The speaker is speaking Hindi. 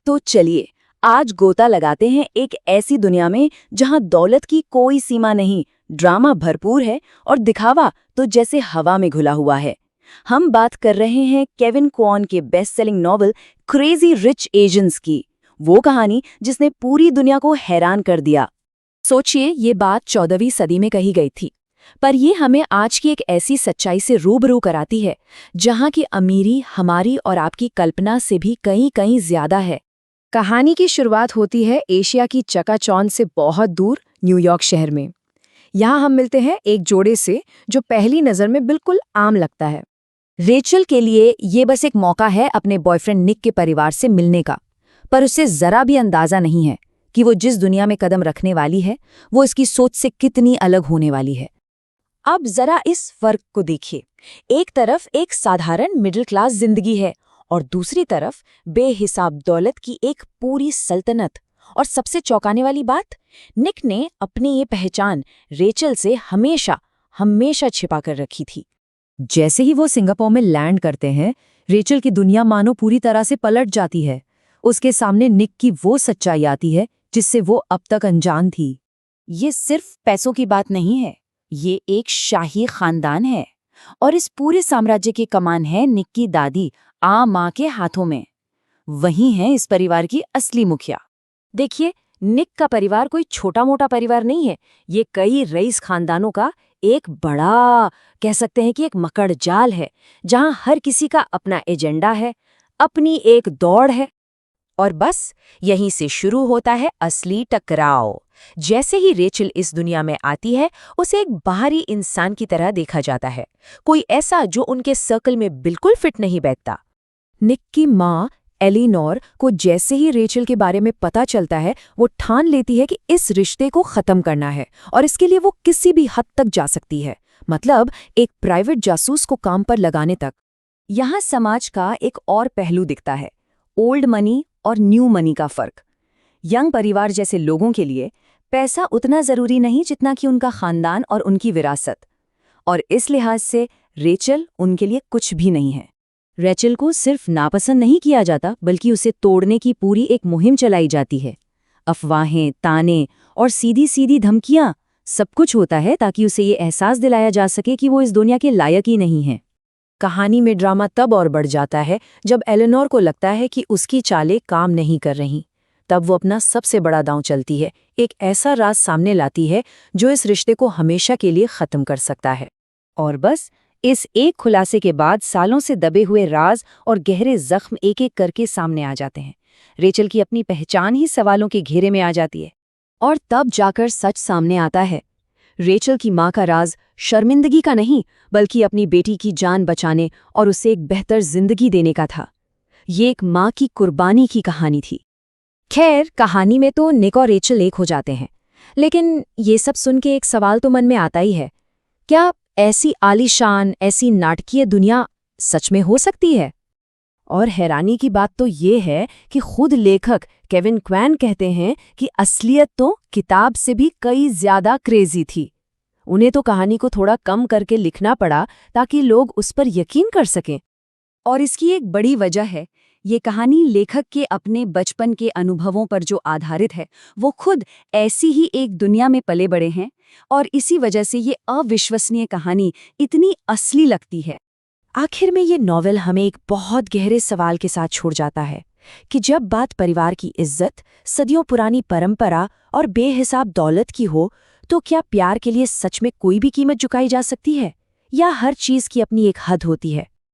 तो चलिए आज गोता लगाते हैं एक ऐसी दुनिया में जहां दौलत की कोई सीमा नहीं, ड्रामा भरपूर है और दिखावा तो जैसे हवा में घुला हुआ है। हम बात कर रहे हैं केविन क्वॉन के best selling novel crazy rich Asians की, वो कहानी जिसने पूरी दुनिया को हैरान कर दिया। सोचिए, ये बात 14वीं सदी में कही गई थी, पर ये हमें आज की एक ऐसी सच्चाई से रूबरू कराती है जहां की अमीरी हमारी और आपकी कल्पना से भी कहीं कहीं ज्यादा है। कहानी की शुरुआत होती है एशिया की चकाचौंध से बहुत दूर न्यूयॉर्क शहर में। यहाँ हम मिलते हैं एक जोड़े से जो पहली नज़र में बिल्कुल आम लगता है। रेचल के लिए ये बस एक मौका है अपने बॉयफ्रेंड निक के परिवार से मिलने का, पर उसे जरा भी अंदाजा नहीं है कि वो जिस दुनिया में कदम रखने वाली है वो इसकी सोच से कितनी अलग होने वाली है। अब जरा इस फर्क को देखिए, एक तरफ एक साधारण मिडिल क्लास जिंदगी है और दूसरी तरफ बेहिसाब दौलत की एक पूरी सल्तनत। और सबसे चौंकाने वाली बात, निक ने अपनी ये पहचान रेचल से हमेशा हमेशा छिपा कर रखी थी। जैसे ही वो सिंगापुर में लैंड करते हैं, रेचल की दुनिया मानो पूरी तरह से पलट जाती है। उसके सामने निक की वो सच्चाई आती है जिससे वो अब तक अनजान थी। ये सिर्फ पैसों की बात नहीं है, ये एक शाही खानदान है और इस पूरे साम्राज्य की कमान है निक की दादी माँ के हाथों में। वही है इस परिवार की असली मुखिया। देखिए, निक का परिवार कोई छोटा मोटा परिवार नहीं है, ये कई रईस खानदानों का एक बड़ा, कह सकते हैं कि एक मकड़ जाल है, जहां हर किसी का अपना एजेंडा है, अपनी एक दौड़ है। और बस यहीं से शुरू होता है असली टकराव। जैसे ही रेचल इस दुनिया में आती है, उसे एक बाहरी इंसान की तरह देखा जाता है, कोई ऐसा जो उनके सर्कल में बिल्कुल फिट नहीं बैठता। निक की माँ एलिनोर को जैसे ही रेचल के बारे में पता चलता है, वो ठान लेती है कि इस रिश्ते को खत्म करना है और इसके लिए वो किसी भी हद तक जा सकती है, मतलब एक प्राइवेट जासूस को काम पर लगाने तक। यहाँ समाज का एक और पहलू दिखता है, ओल्ड मनी और न्यू मनी का फर्क। यंग परिवार जैसे लोगों के लिए पैसा उतना जरूरी नहीं जितना कि उनका खानदान और उनकी विरासत, और इस लिहाज से रेचल उनके लिए कुछ भी नहीं है। रेचल को सिर्फ नापसंद नहीं किया जाता, बल्कि उसे तोड़ने की पूरी एक मुहिम चलाई जाती है। अफवाहें, ताने और सीधी सीधी धमकियां, सब कुछ होता है ताकि उसे ये एहसास दिलाया जा सके कि वो इस दुनिया के लायक ही नहीं है। कहानी में ड्रामा तब और बढ़ जाता है जब एलिनोर को लगता है कि उसकी चालें काम नहीं कर रही। तब वो अपना सबसे बड़ा दांव चलती है, एक ऐसा राज सामने लाती है जो इस रिश्ते को हमेशा के लिए खत्म कर सकता है। और बस इस एक खुलासे के बाद सालों से दबे हुए राज और गहरे जख्म एक एक करके सामने आ जाते हैं। रेचल की अपनी पहचान ही सवालों के घेरे में आ जाती है। और तब जाकर सच सामने आता है। रेचल की माँ का राज शर्मिंदगी का नहीं, बल्कि अपनी बेटी की जान बचाने और उसे एक बेहतर जिंदगी देने का था। ये एक माँ की कुर्बानी की कहानी थी। खैर, कहानी में तो निक और रेचल एक हो जाते हैं, लेकिन ये सब सुन के एक सवाल तो मन में आता ही है, क्या ऐसी आलीशान, ऐसी नाटकीय दुनिया सच में हो सकती है? और हैरानी की बात तो ये है कि खुद लेखक केविन क्वॉन कहते हैं कि असलियत तो किताब से भी कई ज्यादा क्रेजी थी। उन्हें तो कहानी को थोड़ा कम करके लिखना पड़ा ताकि लोग उस पर यकीन कर सकें। और इसकी एक बड़ी वजह है, ये कहानी लेखक के अपने बचपन के अनुभवों पर जो आधारित है। वो खुद ऐसी ही एक दुनिया में पले बड़े हैं और इसी वजह से ये अविश्वसनीय कहानी इतनी असली लगती है। आखिर में ये नॉवेल हमें एक बहुत गहरे सवाल के साथ छोड़ जाता है कि जब बात परिवार की इज्जत, सदियों पुरानी परंपरा और बेहिसाब दौलत की हो, तो क्या प्यार के लिए सच में कोई भी कीमत चुकाई जा सकती है, या हर चीज की अपनी एक हद होती है?